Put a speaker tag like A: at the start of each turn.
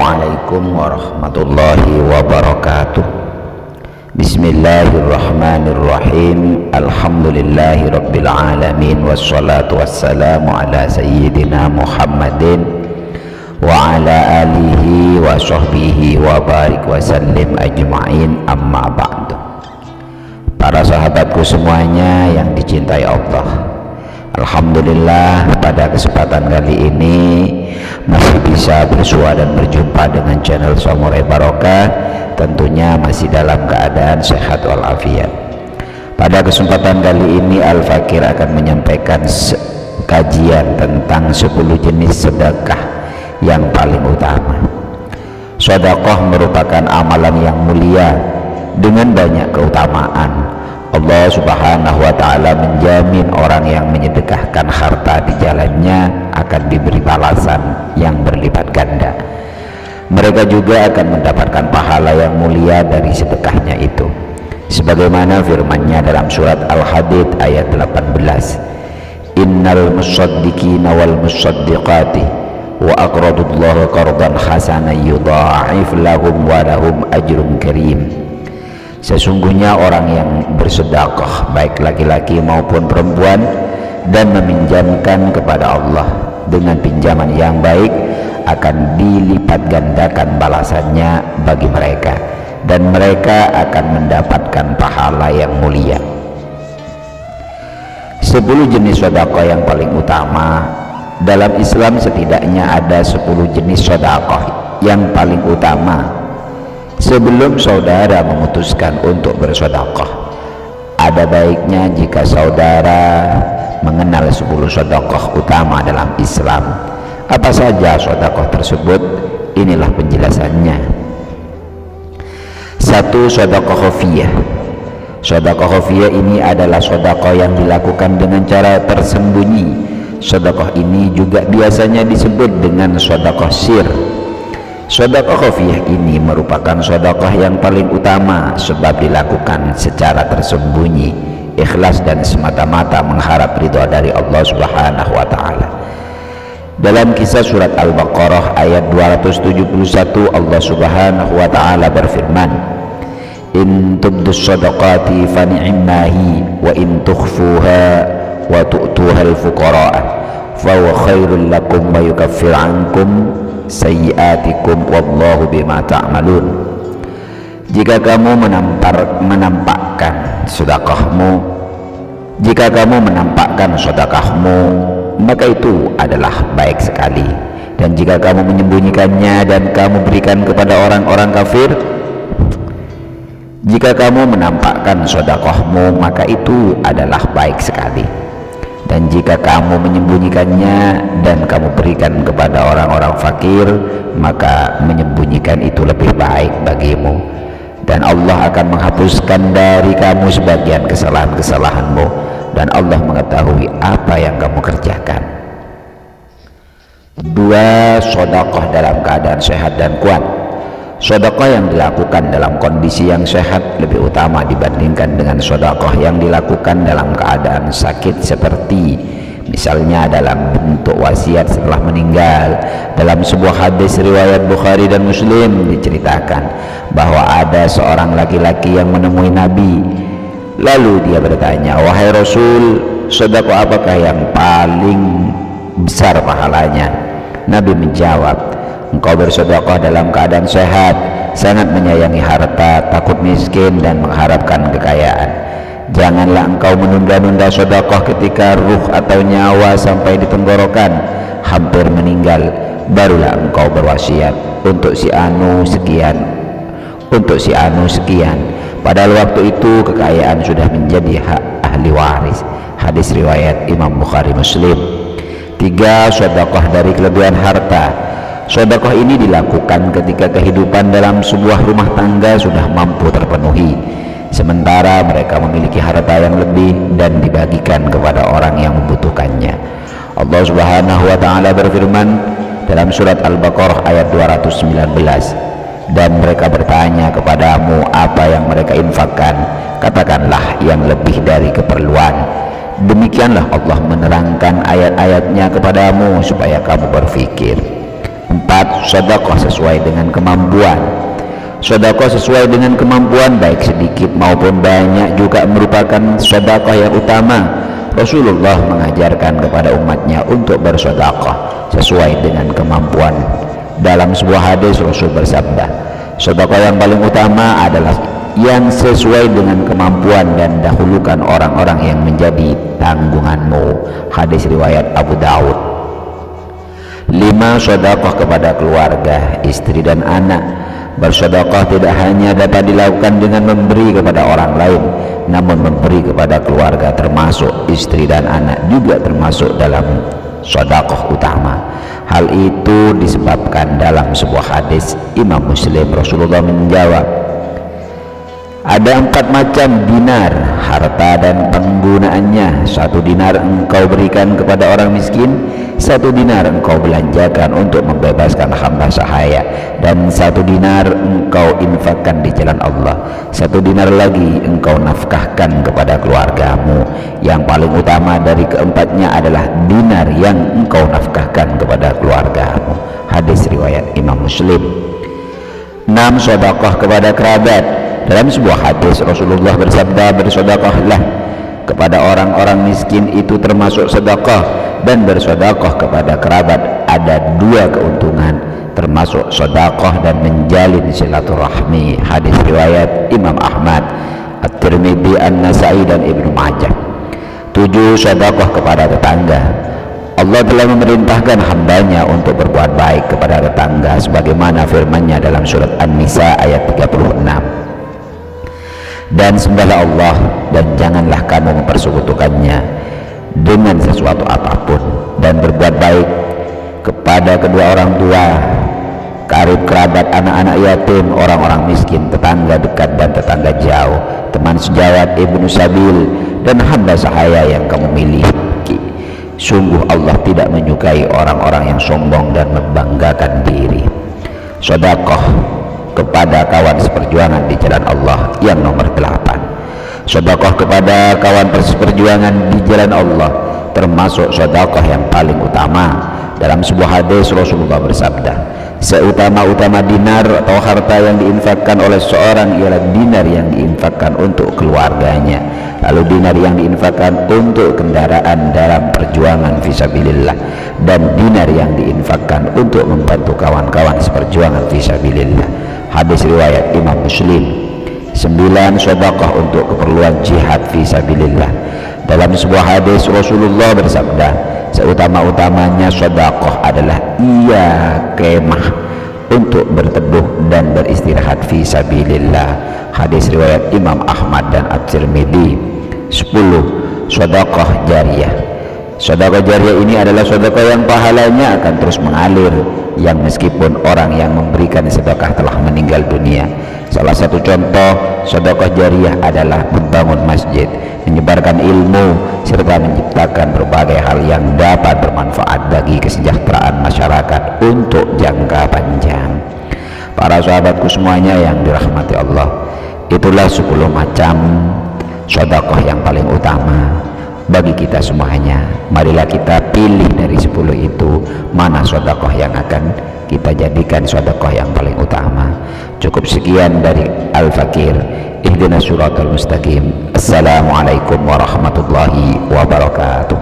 A: Assalamualaikum warahmatullahi wabarakatuh. Bismillahirrahmanirrahim. Alhamdulillahi rabbil alamin. Wassalatu wassalamu ala sayyidina Muhammadin wa ala alihi wa sahbihi wa barik wa sallim ajma'in, amma ba'du. Para sahabatku semuanya yang dicintai Allah, alhamdulillah pada kesempatan kali ini masih bisa bersua dan berjumpa dengan channel Samurai Barokah, tentunya masih dalam keadaan sehat walafiat. Pada kesempatan kali ini Al-Fakir akan menyampaikan kajian tentang 10 jenis sedekah yang paling utama. Sedekah merupakan amalan yang mulia dengan banyak keutamaan. Allah Subhanahu wa ta'ala menjamin orang yang menyedekahkan harta di jalannya akan diberi balasan yang berlipat ganda. Mereka juga akan mendapatkan pahala yang mulia dari sedekahnya itu, sebagaimana firman-Nya dalam surat Al-Hadid ayat 18, innal musaddiqina wal musaddiqati wa aqradullaha qardan hasanan yudha'if lahum wa lahum ajrun karim. Sesungguhnya orang yang bersedekah, baik laki-laki maupun perempuan, dan meminjamkan kepada Allah dengan pinjaman yang baik, akan dilipat gandakan balasannya bagi mereka, dan mereka akan mendapatkan pahala yang mulia. 10 jenis sedekah yang paling utama. Dalam Islam setidaknya ada 10 jenis sedekah yang paling utama. Sebelum saudara memutuskan untuk bersedekah, ada baiknya jika saudara mengenal 10 sedekah utama dalam Islam. Apa saja sedekah tersebut? Inilah penjelasannya. 1. Sedekah khafiyah. Sedekah khafiyah ini adalah sedekah yang dilakukan dengan cara tersembunyi. Sedekah ini juga biasanya disebut dengan sedekah sir. Sedekah khafiyah ini merupakan sedekah yang paling utama sebab dilakukan secara tersembunyi, ikhlas dan semata-mata mengharap ridha dari Allah Subhanahu wa ta'ala. Dalam kisah surat Al-Baqarah ayat 271, Allah Subhanahu wa ta'ala berfirman, in tubdus sadaqati fa ni'mahi wa in tukhfuha wa tu'tuha al-fuqara'a fa huwa khairul lakum wa yukaffir ankum sayyiatikum wallahu bima ta'malun. Jika kamu menampakkan sedekahmu, maka itu adalah baik sekali. Dan jika kamu menyembunyikannya dan kamu berikan kepada orang-orang kafir, jika kamu menampakkan sedekahmu, maka itu adalah baik sekali. Dan jika kamu menyembunyikannya dan kamu berikan kepada orang-orang fakir, maka menyembunyikan itu lebih baik bagimu, dan Allah akan menghapuskan dari kamu sebagian kesalahan-kesalahanmu, dan Allah mengetahui apa yang kamu kerjakan. 2. Sedekah dalam keadaan sehat dan kuat. Sedekah yang dilakukan dalam kondisi yang sehat lebih utama dibandingkan dengan sedekah yang dilakukan dalam keadaan sakit, seperti misalnya dalam bentuk wasiat setelah meninggal. Dalam sebuah hadis riwayat Bukhari dan Muslim diceritakan bahwa ada seorang laki-laki yang menemui Nabi, lalu dia bertanya, wahai Rasul, sedekah apakah yang paling besar pahalanya? Nabi menjawab, engkau bersedekah dalam keadaan sehat, sangat menyayangi harta, takut miskin dan mengharapkan kekayaan. Janganlah engkau menunda-nunda sedekah ketika ruh atau nyawa sampai di tenggorokan, hampir meninggal, barulah engkau berwasiat untuk si anu sekian, padahal waktu itu kekayaan sudah menjadi hak ahli waris. Hadis riwayat Imam Bukhari Muslim. 3. Sedekah dari kelebihan harta. Sedekah ini dilakukan ketika kehidupan dalam sebuah rumah tangga sudah mampu terpenuhi, sementara mereka memiliki harta yang lebih dan dibagikan kepada orang yang membutuhkannya. Allah Subhanahu wa ta'ala berfirman dalam surat Al-Baqarah ayat 219, dan mereka bertanya kepadamu apa yang mereka infakkan, katakanlah yang lebih dari keperluan. Demikianlah Allah menerangkan ayat-ayatnya kepadamu supaya kamu berfikir. 4. Sedekah sesuai dengan kemampuan. Sedekah sesuai dengan kemampuan baik sedikit maupun banyak juga merupakan sedekah yang utama. Rasulullah mengajarkan kepada umatnya untuk bersedekah sesuai dengan kemampuan. Dalam sebuah hadis Rasul bersabda, sedekah yang paling utama adalah yang sesuai dengan kemampuan dan dahulukan orang-orang yang menjadi tanggunganmu. Hadis riwayat Abu Daud. 5. Sedekah kepada keluarga, istri dan anak. Bersedekah tidak hanya dapat dilakukan dengan memberi kepada orang lain, namun memberi kepada keluarga termasuk istri dan anak juga termasuk dalam sedekah utama. Hal itu disebabkan dalam sebuah hadis Imam Muslim. Rasulullah menjawab, ada 4 macam dinar, harta dan penggunaannya. 1 dinar engkau berikan kepada orang miskin, 1 dinar engkau belanjakan untuk membebaskan hamba sahaya, dan 1 dinar engkau infakkan di jalan Allah. 1 dinar lagi engkau nafkahkan kepada keluargamu. Yang paling utama dari keempatnya adalah dinar yang engkau nafkahkan kepada keluargamu. Hadis riwayat Imam Muslim. 6. Sedekah kepada kerabat. Dalam sebuah hadis Rasulullah bersabda, bersedekahlah kepada orang-orang miskin itu termasuk sedekah, dan bersedekah kepada kerabat ada 2 keuntungan, termasuk sedekah dan menjalin silaturahmi. Hadis riwayat Imam Ahmad, At-Tirmidzi, An-Nasa'i dan Ibnu Majah. 7. Sedekah kepada tetangga. Allah telah memerintahkan hambanya untuk berbuat baik kepada tetangga sebagaimana firman-Nya dalam surat An-Nisa ayat 36. Dan sembahlah Allah dan janganlah kamu mempersekutukannya dengan sesuatu apapun, dan berbuat baik kepada kedua orang tua, karib kerabat, anak-anak yatim, orang-orang miskin, tetangga dekat dan tetangga jauh, teman sejawat, ibnu sabil, dan hamba sahaya yang kamu miliki. Sungguh Allah tidak menyukai orang-orang yang sombong dan membanggakan diri. Sedekah kepada kawan seperjuangan di jalan Allah. Yang nomor 8, sedekah kepada kawan seperjuangan di jalan Allah termasuk sedekah yang paling utama. Dalam sebuah hadis Rasulullah bersabda, seutama-utama dinar atau harta yang diinfakkan oleh seorang ialah dinar yang diinfakkan untuk keluarganya, lalu dinar yang diinfakkan untuk kendaraan dalam perjuangan fisabilillah, dan dinar yang diinfakkan untuk membantu kawan-kawan seperjuangan fisabilillah. Hadis riwayat Imam Muslim. 9. Sedekah untuk keperluan jihad fisabilillah. Dalam sebuah hadis Rasulullah bersabda, seutama-utamanya sedekah adalah ia kemah untuk berteduh dan beristirahat fisabilillah. Hadis riwayat Imam Ahmad dan At-Tirmidzi. 10. Sedekah jariyah. Sedekah jariyah ini adalah sedekah yang pahalanya akan terus mengalir, yang meskipun orang yang memberikan sedekah telah meninggal dunia. Salah satu contoh sedekah jariyah adalah membangun masjid, menyebarkan ilmu, serta menciptakan berbagai hal yang dapat bermanfaat bagi kesejahteraan masyarakat untuk jangka panjang. Para sahabatku semuanya yang dirahmati Allah, itulah 10 macam sedekah yang paling utama bagi kita semuanya. Marilah kita pilih dari 10 itu mana sedekah yang akan kita jadikan sedekah yang paling utama. Cukup sekian dari Al-Fakir. Ihdinas siratal mustaqim. Assalamualaikum warahmatullahi wabarakatuh.